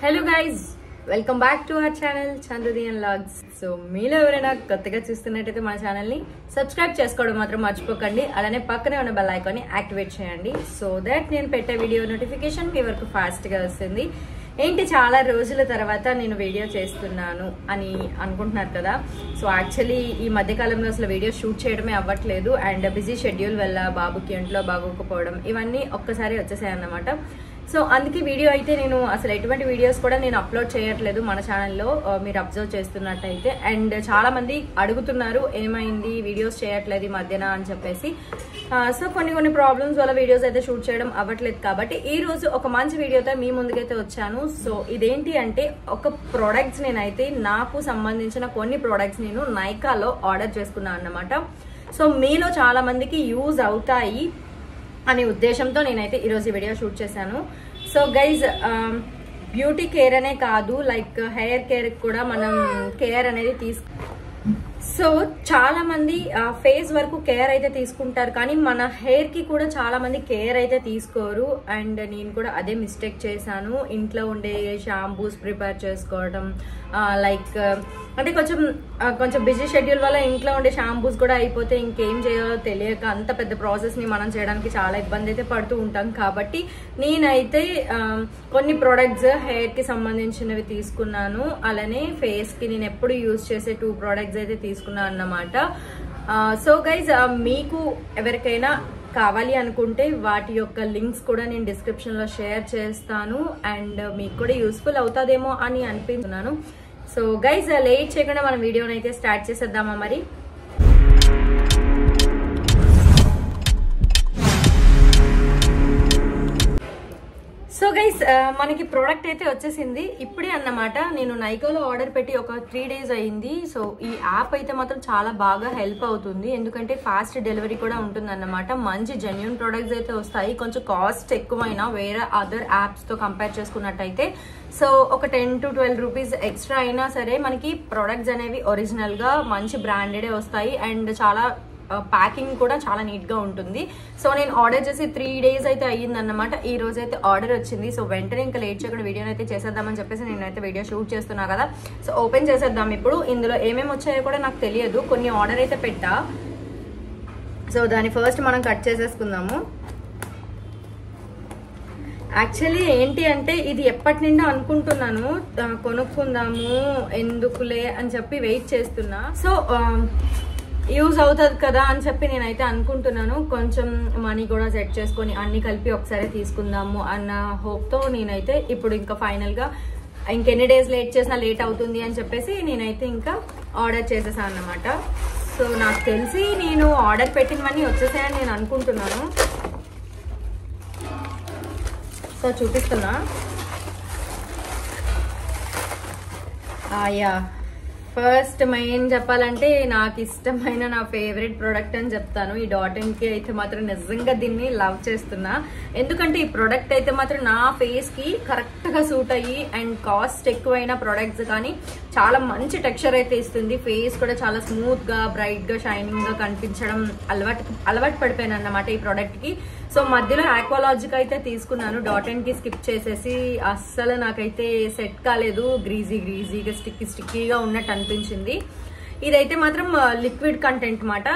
Hello guys, welcome back to our channel చంద్రుదియన్ vlogs. So మీలో ఎవరైనా కొత్తగా చూస్తున్నట్టయితే మన ఛానల్ని సబ్స్క్రైబ్ చేసుకోవడం మాత్రం మర్చిపోకండి. అలానే పక్కనే ఉన్న బెల్ ఐకాన్ని యాక్టివేట్ చేయండి సో దట్ నేను పెట్టే వీడియో నోటిఫికేషన్ మీ వరకు ఫాస్ట్గా వస్తుంది. ఏంటి చాలా రోజుల తర్వాత నేను వీడియో చేస్తున్నాను అని అనుకుంటున్నారు కదా. సో యాక్చువల్లీ ఈ మధ్యకాలంలో అసలు వీడియో షూట్ చేయడమే అవ్వట్లేదు. అండ్ బిజీ షెడ్యూల్ వల్ల బాబుకి ఇంట్లో బాగోకపోవడం ఇవన్నీ ఒక్కసారి వచ్చేసాయి అన్నమాట. సో అందుకే వీడియో అయితే నేను అసలు ఎటువంటి వీడియోస్ కూడా నేను అప్లోడ్ చేయట్లేదు మన ఛానల్లో, మీరు అబ్జర్వ్ చేస్తున్నట్టయితే. అండ్ చాలా మంది అడుగుతున్నారు ఏమైంది వీడియోస్ చేయట్లేదు ఈ మధ్యన అని చెప్పేసి. సో కొన్ని ప్రాబ్లమ్స్ వల్ల వీడియోస్ అయితే షూట్ చేయడం అవ్వట్లేదు. కాబట్టి ఈ రోజు ఒక మంచి వీడియోతో మీ ముందుకైతే వచ్చాను. సో ఇదేంటి అంటే ఒక ప్రోడక్ట్స్ నేనైతే నాకు సంబంధించిన కొన్ని ప్రోడక్ట్స్ నేను నైకాలో ఆర్డర్ చేసుకున్నాను అన్నమాట. సో మీలో చాలా మందికి యూజ్ అవుతాయి అనే ఉద్దేశంతో నేనైతే ఈరోజు ఈ వీడియో షూట్ చేశాను. సో గైజ్, బ్యూటీ కేర్ అనే కాదు, లైక్ హెయిర్ కేర్ కూడా మనం కేర్ అనేది సో చాలా మంది ఫేస్ వరకు కేర్ అయితే తీసుకుంటారు, కానీ మన హెయిర్ కి కూడా చాలా మంది కేర్ అయితే తీసుకోరు. అండ్ నేను కూడా అదే మిస్టేక్ చేశాను. ఇంట్లో ఉండే షాంపూస్ ప్రిపేర్ చేసుకోవడం, లైక్ అంటే కొంచెం బిజీ షెడ్యూల్ వల్ల ఇంట్లో ఉండే షాంపూస్ కూడా అయిపోతే ఇంకేం చేయాలో తెలియక అంత పెద్ద ప్రాసెస్ ని మనం చేయడానికి చాలా ఇబ్బంది అయితే పడుతూ ఉంటాం. కాబట్టి నేనైతే కొన్ని ప్రొడక్ట్స్ హెయిర్ కి సంబంధించినవి తీసుకున్నాను. అలానే ఫేస్ కి నేను ఎప్పుడు యూజ్ చేసే 2 ప్రొడక్ట్స్ అయితే తీసుకున్నాను అన్నమాట. సో గైజ్, మీకు ఎవరికైనా కావాలి అనుకుంటే వాటి యొక్క లింక్స్ కూడా నేను డిస్క్రిప్షన్ లో షేర్ చేస్తాను. అండ్ మీకు కూడా యూస్ఫుల్ అవుతుందేమో అని అనిపిస్తున్నాను. సో గైజ్, లేట్ చేయకుండా మనం వీడియోని అయితే స్టార్ట్ చేసేద్దామా మరి. సో గైస్, మనకి ప్రోడక్ట్ అయితే వచ్చేసింది ఇప్పుడే అన్నమాట. నేను నైకాలో ఆర్డర్ పెట్టి ఒక 3 days అయింది. సో ఈ యాప్ అయితే మాత్రం చాలా బాగా హెల్ప్ అవుతుంది, ఎందుకంటే ఫాస్ట్ డెలివరీ కూడా ఉంటుంది అన్నమాట. మంచి జెన్యూన్ ప్రొడక్ట్స్ అయితే వస్తాయి. కొంచెం కాస్ట్ ఎక్కువైనా వేరే అదర్ యాప్స్ తో కంపేర్ చేసుకున్నట్టయితే సో ఒక 10 to 12 రూపీస్ ఎక్స్ట్రా అయినా సరే మనకి ప్రొడక్ట్స్ అనేవి ఒరిజినల్ గా మంచి బ్రాండెడే వస్తాయి. అండ్ చాలా ప్యాకింగ్ కూడా చాలా నీట్ గా ఉంటుంది. సో నేను ఆర్డర్ చేసి 3 days అయితే అయ్యింది అన్నమాట. ఈ రోజు అయితే ఆర్డర్ వచ్చింది. సో వెంటనే ఇంకా లేట్ చేయకుండా వీడియోని అయితే చేసేద్దామని చెప్పేసి నేనైతే వీడియో షూట్ చేస్తున్నా కదా. సో ఓపెన్ చేసేద్దాం ఇప్పుడు. ఇందులో ఏమేమి వచ్చాయో కూడా నాకు తెలియదు, కొన్ని ఆర్డర్ అయితే పెట్టా. సో దాన్ని ఫస్ట్ మనం కట్ చేసేసుకుందాము. యాక్చువల్లీ ఏంటి అంటే ఇది ఎప్పటి నుండో అనుకుంటున్నాను కొనుక్కుందాము ఎందుకులే అని చెప్పి వెయిట్ చేస్తున్నా. సో యూజ్ అవుతుంది కదా అని చెప్పి నేనైతే అనుకుంటున్నాను. కొంచెం మనీ కూడా సెట్ చేసుకొని అన్ని కలిపి ఒకసారి తీసుకుందాము అన్న హోప్తో నేనైతే ఇప్పుడు ఇంకా ఫైనల్ గా ఇంకెన్ని డేస్ లేట్ చేసినా లేట్ అవుతుంది అని చెప్పేసి నేనైతే ఇంకా ఆర్డర్ చేసేసాను అన్నమాట. సో నాకు తెలిసి నేను ఆర్డర్ పెట్టినవన్నీ వచ్చేసాయని నేను అనుకుంటున్నాను. సో చూపిస్తున్నా. యా, ఫస్ట్ మెయిన్ చెప్పాలంటే నాకు ఇష్టమైన నా ఫేవరెట్ ప్రోడక్ట్ అని చెప్తాను. ఈ .in కి అయితే మాత్రం నిజంగా దీన్ని లవ్ చేస్తున్నా, ఎందుకంటే ఈ ప్రోడక్ట్ అయితే మాత్రం నా ఫేస్ కి కరెక్ట్ గా సూట్ అయ్యి అండ్ కాస్ట్ ఎక్కువైన ప్రొడక్ట్స్ కానీ చాలా మంచి టెక్స్చర్ అయితే ఇస్తుంది. ఫేస్ కూడా చాలా స్మూత్ గా బ్రైట్ గా షైనింగ్ గా కనిపించడం అలవాటు పడిపోయాను అన్నమాట ఈ ప్రోడక్ట్ కి. సో మధ్యలో ఆక్వాలాజిక్ అయితే తీసుకున్నాను. .in కి స్కిప్ చేసేసి అస్సలు నాకైతే సెట్ కాలేదు. గ్రీజీగా స్టిక్కీగా ఉన్నట్టు అనిపించింది. ఇదైతే మాత్రం లిక్విడ్ కంటెంట్ మాట.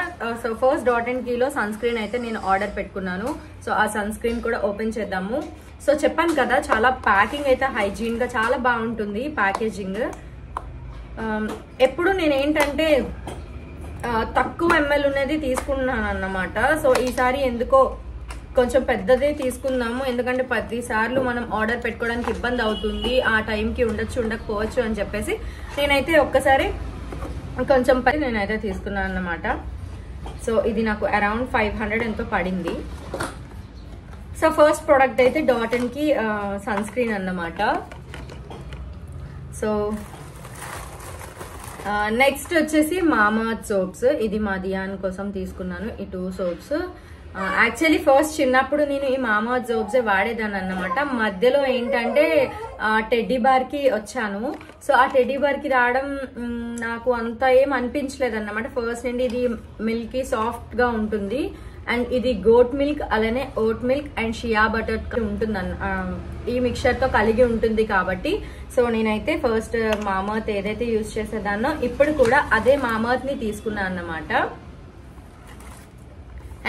So first .in kilo sunscreen అయితే నేను ఆర్డర్ పెట్టుకున్నాను. సో ఆ సన్ స్క్రీన్ కూడా ఓపెన్ చేద్దాము. సో చెప్పాను కదా, చాలా ప్యాకింగ్ అయితే హైజీన్ గా చాలా బాగుంటుంది ప్యాకేజింగ్. ఎప్పుడు నేను ఏంటంటే తక్కువ ml ఉన్నది తీసుకున్నాను అన్నమాట. సో ఈసారి ఎందుకో కొంచెం పెద్దదే తీసుకుందాము, ఎందుకంటే 10 సార్లు మనం ఆర్డర్ పెట్టుకోవడానికి ఇబ్బంది అవుతుంది, ఆ టైంకి ఉండొచ్చు ఉండకపోవచ్చు అని చెప్పేసి నేనైతే ఒక్కసారి కొంచెం నేనైతే తీసుకున్నాను అన్నమాట. సో ఇది నాకు అరౌండ్ 500 ఎంతో పడింది. సో ఫస్ట్ ప్రోడక్ట్ అయితే .in కి సన్ స్క్రీన్ అన్నమాట. సో నెక్స్ట్ వచ్చేసి మామాఅర్త్ సోప్స్. ఇది మా దియాన్ కోసం తీసుకున్నాను ఈ 2 సోప్స్. యాక్చువల్లీ ఫస్ట్ చిన్నప్పుడు నేను ఈ మామాఅర్త్ సోప్స్ వాడేదాన్ని అన్నమాట. మధ్యలో ఏంటంటే టెడ్డీ బార్ కి వచ్చాను. సో ఆ టెడ్డీ బార్ కి రావడం నాకు అంత ఏం అనిపించలేదు అన్నమాట. ఫస్ట్ నుండి ఇది మిల్కీ సాఫ్ట్ గా ఉంటుంది అండ్ ఇది గోట్ మిల్క్ అలానే vote milk and shea butter ఉంటుంది ఈ మిక్చర్తో కలిగి ఉంటుంది కాబట్టి సో నేనైతే ఫస్ట్ మామర్త్ ఏదైతే యూజ్ చేసేదాన్నో ఇప్పుడు కూడా అదే మామర్త్ని తీసుకున్నాను అన్నమాట.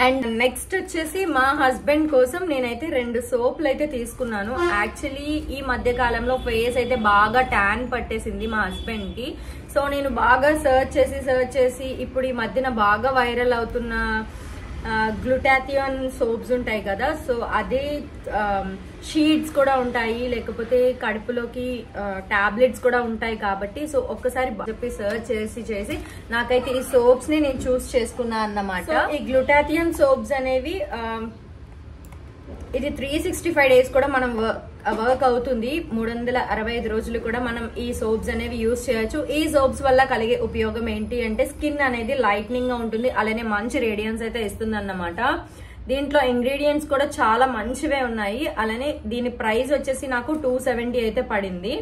అండ్ నెక్స్ట్ వచ్చేసి మా హస్బెండ్ కోసం నేనైతే 2 సోప్లు అయితే తీసుకున్నాను. యాక్చువల్లీ ఈ మధ్య కాలంలో ఫేస్ అయితే బాగా ట్యాన్ పట్టేసింది మా హస్బెండ్ కి. సో నేను బాగా సర్చ్ చేసి ఇప్పుడు ఈ మధ్యన బాగా వైరల్ అవుతున్న గ్లూటాథియోన్ సోప్స్ ఉంటాయి కదా, సో అదే షీట్స్ కూడా ఉంటాయి, లేకపోతే కడుపులోకి టాబ్లెట్స్ కూడా ఉంటాయి కాబట్టి సో ఒక్కసారి చెప్పి సర్చ్ చేసి నాకైతే ఈ సోప్స్ ని నేను చూస్ చేసుకున్నా అన్నమాట. ఈ గ్లూటాథియోన్ సోప్స్ అనేవి ఇది 365 డేస్ కూడా మనం వర్క్ అవుతుంది. 365 రోజులు కూడా మనం ఈ సోప్స్ అనేవి యూజ్ చేయొచ్చు. ఈ సోప్స్ వల్ల కలిగే ఉపయోగం ఏంటి అంటే స్కిన్ అనేది లైట్నింగ్ గా ఉంటుంది, అలానే మంచి రేడియన్స్ అయితే ఇస్తుంది అన్నమాట. దీంట్లో ఇంగ్రీడియంట్స్ కూడా చాలా మంచివే ఉన్నాయి. అలానే దీని ప్రైస్ వచ్చేసి నాకు 270 అయితే పడింది.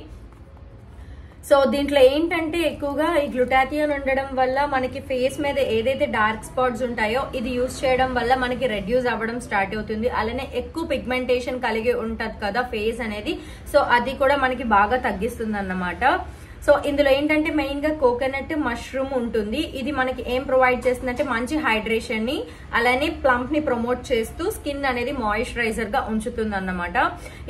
సో దీంట్లో ఏంటంటే ఎక్కువగా ఈ గ్లూటాథియోన్ ఉండడం వల్ల మనకి ఫేస్ మీద ఏదైతే డార్క్ స్పాట్స్ ఉంటాయో ఇది యూజ్ చేయడం వల్ల మనకి రెడ్యూస్ అవ్వడం స్టార్ట్ అవుతుంది. అలానే ఎక్కువ పిగ్మెంటేషన్ కలిగి ఉంటది కదా ఫేస్ అనేది, సో అది కూడా మనకి బాగా తగ్గిస్తుంది అన్నమాట. సో ఇందులో ఏంటంటే మెయిన్ గా కోకోనట్ మష్రూమ్ ఉంటుంది. ఇది మనకి ఏం ప్రొవైడ్ చేస్తుందంటే మంచి హైడ్రేషన్ ని అలానే ప్లంప్ ని ప్రమోట్ చేస్తూ స్కిన్ అనేది మాయిశ్చరైజర్ గా ఉంచుతుంది అన్నమాట.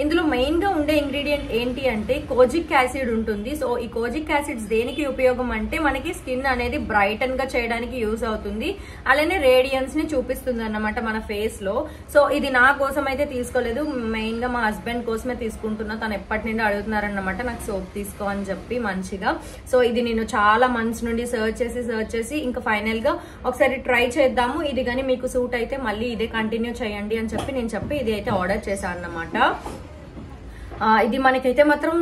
ఇందులో మెయిన్ గా ఉండే ఇంగ్రీడియంట్ ఏంటి అంటే కోజిక్ యాసిడ్ ఉంటుంది. సో ఈ కోజిక్ యాసిడ్స్ దేనికి ఉపయోగం అంటే మనకి స్కిన్ అనేది బ్రైటన్ గా చేయడానికి యూజ్ అవుతుంది, అలానే రేడియన్స్ ని చూపిస్తుంది అన్నమాట మన ఫేస్ లో. సో ఇది నా కోసం అయితే తీసుకోలేదు, మెయిన్ గా మా హస్బెండ్ కోసమే తీసుకుంటున్నా. తను ఎప్పటి నుండి అడుగుతున్నారన్నమాట నాకు సోప్ తీసుకో అని చెప్పి మంచిగా. సో ఇది నేను చాలా మంత్స్ నుండి సర్చ్ చేసి ఇంకా ఫైనల్ గా ఒకసారి ట్రై చేద్దాము, ఇది కానీ మీకు సూట్ అయితే మళ్ళీ ఇదే కంటిన్యూ చేయండి అని చెప్పి ఇది అయితే ఆర్డర్ చేశాను అన్నమాట. ఇది మనకైతే మాత్రం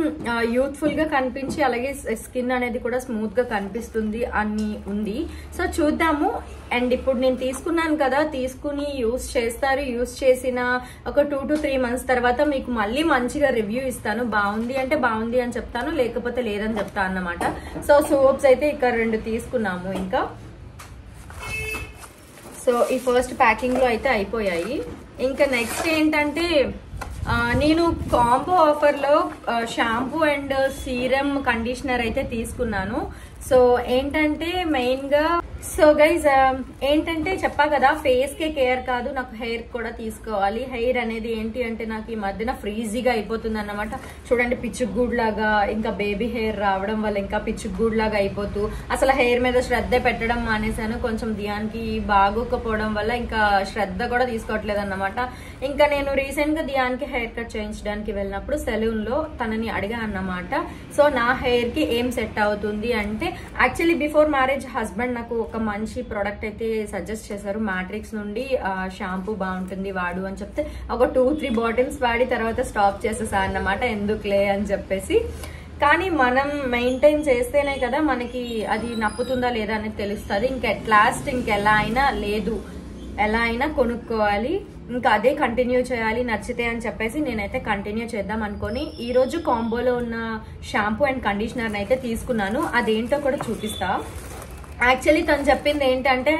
యూత్ఫుల్ గా కనిపించి అలాగే స్కిన్ అనేది కూడా స్మూత్ గా కనిపిస్తుంది అని ఉంది. సో చూద్దాము. అండ్ ఇప్పుడు నేను తీసుకున్నాను కదా, తీసుకుని యూజ్ చేసిన ఒక 2 to 3 months తర్వాత మీకు మళ్ళీ మంచిగా రివ్యూ ఇస్తాను. బాగుంది అంటే బాగుంది అని చెప్తాను, లేకపోతే లేదని చెప్తాను అన్నమాట. సో సోప్స్ అయితే ఇక్కడ 2 తీసుకున్నాము. ఇంకా సో ఈ ఫస్ట్ ప్యాకింగ్ లో అయితే అయిపోయాయి. ఇంకా నెక్స్ట్ ఏంటంటే నేను కాంబో ఆఫర్ లో షాంపూ అండ్ సీరం కండిషనర్ అయితే తీసుకున్నాను. సో ఏంటంటే మెయిన్ గా సో గైజ్ ఏంటంటే చెప్పా కదా ఫేస్ కే కేర్ కాదు, నాకు హెయిర్ కూడా తీసుకోవాలి. హెయిర్ అనేది ఏంటి అంటే నాకు ఈ మధ్యన ఫ్రీజీగా అయిపోతుంది అన్నమాట. చూడండి పిచ్చుగూడ్ లాగా, ఇంకా బేబీ హెయిర్ రావడం వల్ల ఇంకా పిచ్చుగూడ్ లాగా అయిపోతూ అసలు హెయిర్ మీద శ్రద్ధ పెట్టడం మానేశాను. కొంచెం దియానికి బాగోకపోవడం వల్ల ఇంకా శ్రద్ధ కూడా తీసుకోవట్లేదు అన్నమాట. ఇంకా నేను రీసెంట్ గా దియానికి హెయిర్ కట్ చేయించడానికి వెళ్ళినప్పుడు సెలూన్ లో తనని అడిగా అన్నమాట. సో నా హెయిర్ కి ఏం సెట్ అవుతుంది అంటే యాక్చువల్లీ బిఫోర్ మ్యారేజ్ హస్బెండ్ నాకు ఒక మంచి ప్రోడక్ట్ అయితే సజెస్ట్ చేశారు. మ్యాట్రిక్స్ నుండి షాంపూ బాగుంటుంది వాడు అని చెప్తే ఒక 2-3 బాటిల్స్ వాడి తర్వాత స్టాప్ చేసేసా అన్నమాట, ఎందుకులే అని చెప్పేసి. కానీ మనం మెయింటైన్ చేస్తేనే కదా మనకి అది నప్పుతుందా లేదా అనేది తెలుస్తుంది. ఇంకెలా అయినా కొనుక్కోవాలి, ఇంకా అదే కంటిన్యూ చేయాలి నచ్చితే అని చెప్పేసి నేనైతే కంటిన్యూ చేద్దాం అనుకొని ఈ రోజు కాంబోలో ఉన్న షాంపూ అండ్ కండిషనర్ అయితే తీసుకున్నాను. అదేంటో కూడా చూపిస్తా. యాక్చువల్లీ తను చెప్పింది ఏంటంటే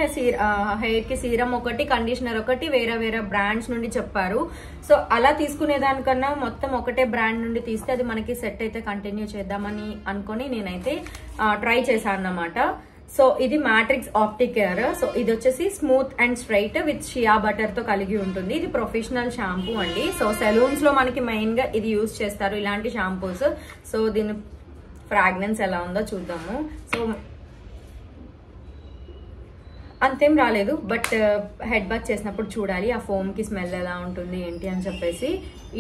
హెయిర్ కి సీరం ఒకటి, కండిషనర్ ఒకటి వేరే బ్రాండ్స్ నుండి చెప్పారు. సో అలా తీసుకునేదానికన్నా మొత్తం ఒకటే బ్రాండ్ నుండి తీస్తే అది మనకి సెట్ అయితే కంటిన్యూ చేద్దామని అనుకొని నేనైతే ట్రై చేశాను అన్నమాట. సో ఇది మ్యాట్రిక్స్ ఆప్టిక్ కేర్. సో ఇది వచ్చేసి smooth and straight with shea butter తో కలిగి ఉంటుంది. ఇది ప్రొఫెషనల్ షాంపూ అండి. సో సెలూన్స్ లో మనకి మెయిన్ గా ఇది యూజ్ చేస్తారు ఇలాంటి షాంపూస్. సో దీని ఫ్రాగ్రెన్స్ ఎలా ఉందో చూద్దాము. సో అంతేం రాలేదు, బట్ హెడ్ బాత్ చేసినప్పుడు చూడాలి ఆ ఫోమ్ కి స్మెల్ ఎలా ఉంటుంది ఏంటి అని చెప్పేసి.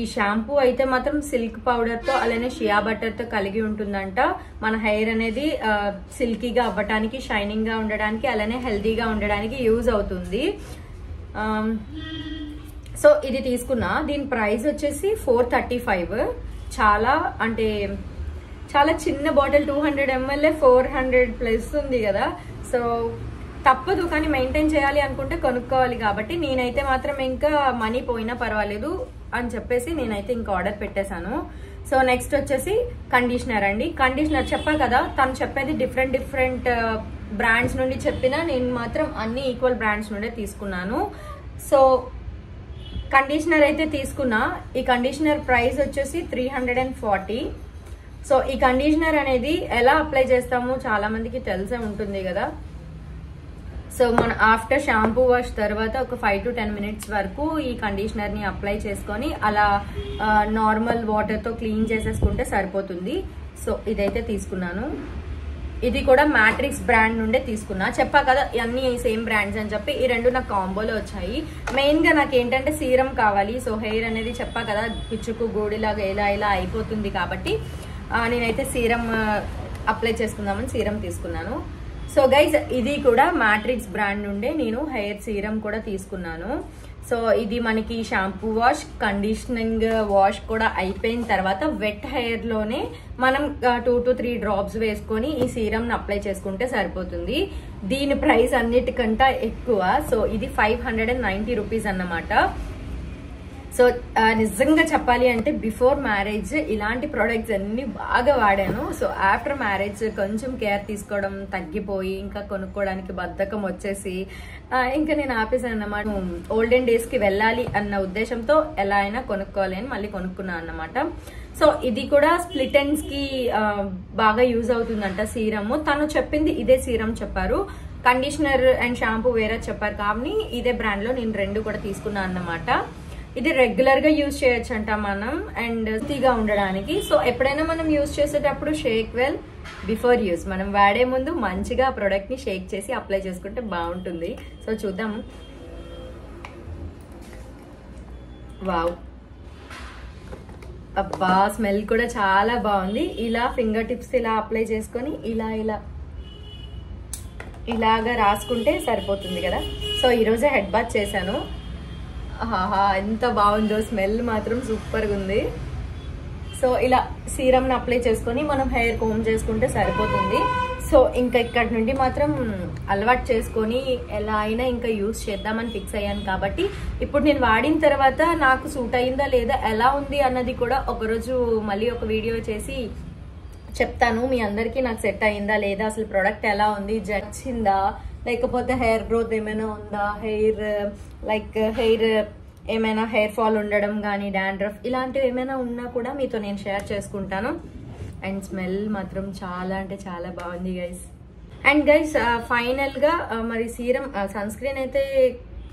ఈ షాంపూ అయితే మాత్రం సిల్క్ పౌడర్ తో అలానే షియా బటర్ తో కలిగి ఉంటుందంట. మన హెయిర్ అనేది సిల్కీగా అవ్వడానికి, షైనింగ్ గా ఉండడానికి, అలానే హెల్తీగా ఉండడానికి యూజ్ అవుతుంది. సో ఇది తీసుకున్నా. దీని ప్రైస్ వచ్చేసి 435. చాలా చిన్న బాటిల్ 200 ml 400+ ఉంది కదా. సో తప్పదు, కానీ మెయింటైన్ చేయాలి అనుకుంటే కొనుక్కోవాలి కాబట్టి నేనైతే మాత్రం ఇంకా మనీ పోయినా పర్వాలేదు అని చెప్పేసి నేనైతే ఇంకా ఆర్డర్ పెట్టేశాను. సో నెక్స్ట్ వచ్చేసి కండిషనర్ అండి. కండిషనర్ చెప్పా కదా, తను చెప్పేది డిఫరెంట్ బ్రాండ్స్ నుండి చెప్పినా నేను మాత్రం అన్ని ఈక్వల్ బ్రాండ్స్ నుండే తీసుకున్నాను. సో కండిషనర్ అయితే తీసుకున్నా. ఈ కండిషనర్ ప్రైస్ వచ్చేసి 340. సో ఈ కండిషనర్ అనేది ఎలా అప్లై చేస్తామో చాలా మందికి తెలిసే ఉంటుంది కదా. సో మన ఆఫ్టర్ షాంపూ వాష్ తర్వాత ఒక 5 to 10 minutes వరకు ఈ కండిషనర్ ని అప్లై చేసుకొని అలా నార్మల్ వాటర్ తో క్లీన్ చేసేసుకుంటే సరిపోతుంది. సో ఇదైతే తీసుకున్నాను. ఇది కూడా మ్యాట్రిక్స్ బ్రాండ్ నుండే తీసుకున్నా. చెప్పా కదా అన్ని సేమ్ బ్రాండ్స్ అని చెప్పి. ఈ రెండు నాకు కాంబోలో వచ్చాయి. మెయిన్ గా నాకు ఏంటంటే సీరం కావాలి. సో హెయిర్ అనేది చెప్పా కదా పిచ్చుకు గూడిలాగా ఇలా అయిపోతుంది కాబట్టి నేనైతే సీరం అప్లై చేసుకుందామని సీరం తీసుకున్నాను. సో గైజ్ ఇది కూడా మ్యాట్రిక్స్ బ్రాండ్ నుండే నేను హెయిర్ సీరం కూడా తీసుకున్నాను. సో ఇది మనకి షాంపూ వాష్, కండిషనింగ్ వాష్ కూడా అయిపోయిన తర్వాత వెట్ హెయిర్ లోనే మనం 2 to 3 drops వేసుకొని ఈ సీరం అప్లై చేసుకుంటే సరిపోతుంది. దీని ప్రైస్ అన్నిటికంటే ఎక్కువ. సో ఇది 590 రూపీస్ అన్నమాట. సో నిజంగా చెప్పాలి అంటే బిఫోర్ మ్యారేజ్ ఇలాంటి ప్రొడక్ట్స్ అన్ని బాగా వాడాను. సో ఆఫ్టర్ మ్యారేజ్ కొంచెం కేర్ తీసుకోవడం తగ్గిపోయి ఇంకా కొనుక్కోవడానికి బద్ధకం వచ్చేసి ఇంకా నేను ఆపేసాను అన్నమాట. ఓల్డెన్ డేస్ కి వెళ్ళాలి అన్న ఉద్దేశంతో ఎలా అయినా కొనుక్కోవాలి అని మళ్ళీ కొనుక్కున్నాను అన్నమాట. సో ఇది కూడా స్ప్లిట్ ఎండ్స్ కి బాగా యూజ్ అవుతుందంట సీరము. తను చెప్పింది ఇదే సీరం చెప్పారు. కండిషనర్ అండ్ షాంపూ వేరే చెప్పారు కానీ ఇదే బ్రాండ్ లో నేను రెండు కూడా తీసుకున్నాను అన్నమాట. ఇది రెగ్యులర్ గా యూజ్ చేయొచ్చు అంట మనం అండ్ హెల్తీగా ఉండడానికి. సో ఎప్పుడైనా మనం యూజ్ చేసేటప్పుడు షేక్ వెల్ బిఫోర్ యూజ్. మనం వాడే ముందు మంచిగా ఆ ప్రొడక్ట్ ని షేక్ చేసి అప్లై చేసుకుంటే బాగుంటుంది. సో చూద్దాం. వావ్, అబ్బా స్మెల్ కూడా చాలా బాగుంది. ఇలా ఫింగర్ టిప్స్ ఇలా అప్లై చేసుకొని ఇలాగా రాసుకుంటే సరిపోతుంది కదా. సో ఈరోజే హెడ్ బాత్ చేశాను. ఎంత బాగుందో, స్మెల్ మాత్రం సూపర్గా ఉంది. సో ఇలా సీరంని అప్లై చేసుకొని మనం హెయిర్ కోమ్ చేసుకుంటే సరిపోతుంది. సో ఇంకా ఇక్కడ నుండి మాత్రం అలవాటు చేసుకొని ఎలా అయినా ఇంకా యూజ్ చేద్దామని ఫిక్స్ అయ్యాను కాబట్టి ఇప్పుడు నేను వాడిన తర్వాత నాకు సూట్ అయిందా లేదా ఎలా ఉంది అన్నది కూడా ఒకరోజు మళ్ళీ ఒక వీడియో చేసి చెప్తాను మీ అందరికీ. నాకు సెట్ అయిందా లేదా, అసలు ప్రోడక్ట్ ఎలా ఉంది, నచ్చిందా, లేకపోతే హెయిర్ గ్రోత్ ఏమైనా ఉందా, హెయిర్ ఏమైనా హెయిర్ ఫాల్ ఉండడం కానీ డాండ్రఫ్ ఇలాంటివి ఏమైనా ఉన్నా కూడా మీతో నేను షేర్ చేసుకుంటాను. అండ్ స్మెల్ మాత్రం చాలా అంటే చాలా బాగుంది గైస్. అండ్ గైస్ ఫైనల్ గా మరి సీరం సన్ స్క్రీన్ అయితే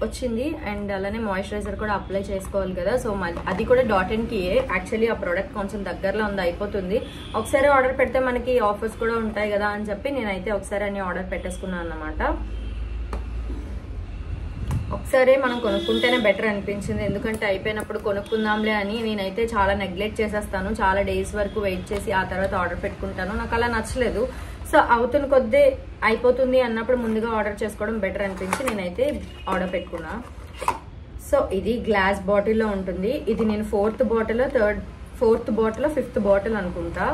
వచ్చింది అండ్ అలానే మాయిశ్చరైజర్ కూడా అప్లై చేసుకోవాలి కదా. సో అది కూడా .in-కి యాక్చువల్లీ ఆ ప్రోడక్ట్ కొంచెం దగ్గరలో ఉంది, అయిపోతుంది. ఒకసారి ఆర్డర్ పెడితే మనకి ఆఫర్స్ కూడా ఉంటాయి కదా అని చెప్పి నేనైతే ఒకసారి అన్ని ఆర్డర్ పెట్టేసుకున్నాను అన్నమాట. ఒకసారి మనం కొనుక్కుంటేనే బెటర్ అనిపించింది. ఎందుకంటే అయిపోయినప్పుడు కొనుక్కుందాంలే అని నేనైతే చాలా నెగ్లెక్ట్ చేసేస్తాను. చాలా డేస్ వరకు వెయిట్ చేసి ఆ తర్వాత ఆర్డర్ పెట్టుకుంటాను. నాకు అలా నచ్చలేదు. సో అవుతున్న కొద్దీ అయిపోతుంది అన్నప్పుడు ముందుగా ఆర్డర్ చేసుకోవడం బెటర్ అనిపించి నేనైతే ఆర్డర్ పెట్టుకున్నా. సో ఇది గ్లాస్ బాటిల్లో ఉంటుంది. ఇది నేను 4th బాటిల్ 5th బాటిల్ అనుకుంటా.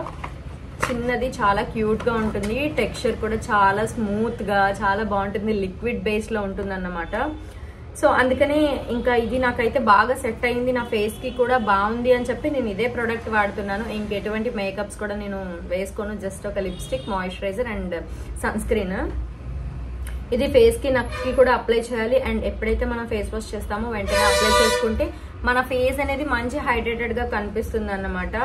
చిన్నది, చాలా క్యూట్ గా ఉంటుంది. టెక్స్చర్ కూడా చాలా స్మూత్ గా చాలా బాగుంటుంది. లిక్విడ్ బేస్ లో ఉంటుంది అన్నమాట. సో అందుకనే ఇంకా ఇది నాకైతే బాగా సెట్ అయింది. నా ఫేస్ కి కూడా బాగుంది అని చెప్పి నేను ఇదే ప్రోడక్ట్ వాడుతున్నాను. ఇంకెటువంటి మేకప్స్ కూడా నేను వేసుకోను. జస్ట్ ఒక lipstick, moisturiser and sunscreen. ఇది ఫేస్ కి నక్కి కూడా అప్లై చేయాలి. అండ్ ఎప్పుడైతే మనం ఫేస్ వాష్ చేస్తామో వెంటనే అప్లై చేసుకుంటే మన ఫేస్ అనేది మంచి హైడ్రేటెడ్ గా కనిపిస్తుంది అన్నమాట.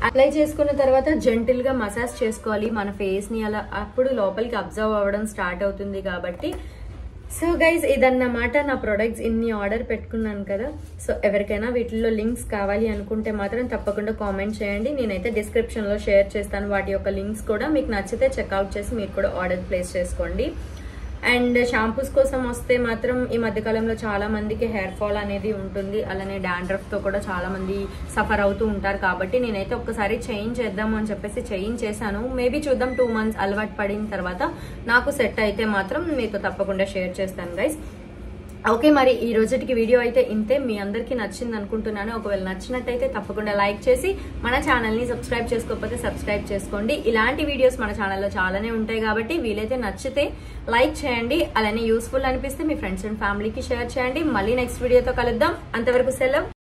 అప్లై చేసుకున్న తర్వాత జెంటిల్ గా మసాజ్ చేసుకోవాలి మన ఫేస్ ని. అలా అప్పుడు లోపలికి అబ్జర్వ్ అవ్వడం స్టార్ట్ అవుతుంది కాబట్టి. సో గైజ్ ఇదన్నమాట నా ప్రొడక్ట్స్. ఇన్ని ఆర్డర్ పెట్టుకున్నాను కదా. సో ఎవరికైనా వీటిల్లో లింక్స్ కావాలి అనుకుంటే మాత్రం తప్పకుండా కామెంట్ చేయండి. నేనైతే డిస్క్రిప్షన్ లో షేర్ చేస్తాను వాటి యొక్క లింక్స్ కూడా. మీకు నచ్చితే చెక్అవుట్ చేసి మీరు కూడా ఆర్డర్ ప్లేస్ చేసుకోండి. అండ్ షాంపూస్ కోసం వస్తే మాత్రం ఈ మధ్యకాలంలో చాలా మందికి హెయిర్ ఫాల్ అనేది ఉంటుంది. అలానే డాండ్రఫ్ తో కూడా చాలా మంది సఫర్ అవుతూ ఉంటారు కాబట్టి నేనైతే ఒక్కసారి చేంజ్ చేద్దాము అని చెప్పేసి చేంజ్ చేశాను. మేబీ చూద్దాం 2 months అలవాటు పడిన తర్వాత నాకు సెట్ అయితే మాత్రం మీతో తప్పకుండా షేర్ చేస్తాను గైస్. ఓకే, మరి ఈ రోజుకి వీడియో అయితే ఇంతే. మీ అందరికీ నచ్చింది అనుకుంటున్నాను. ఒకవేళ నచ్చినట్టయితే తప్పకుండా లైక్ చేసి మన ఛానల్ని సబ్స్క్రైబ్ చేసుకోకపోతే సబ్స్క్రైబ్ చేసుకోండి. ఇలాంటి వీడియోస్ మన ఛానల్లో చాలానే ఉంటాయి కాబట్టి వీలైతే నచ్చితే లైక్ చేయండి. అలానే యూస్ఫుల్ అనిపిస్తే మీ ఫ్రెండ్స్ అండ్ ఫ్యామిలీకి షేర్ చేయండి. మళ్ళీ నెక్స్ట్ వీడియోతో కలుద్దాం. అంతవరకు సెలవు.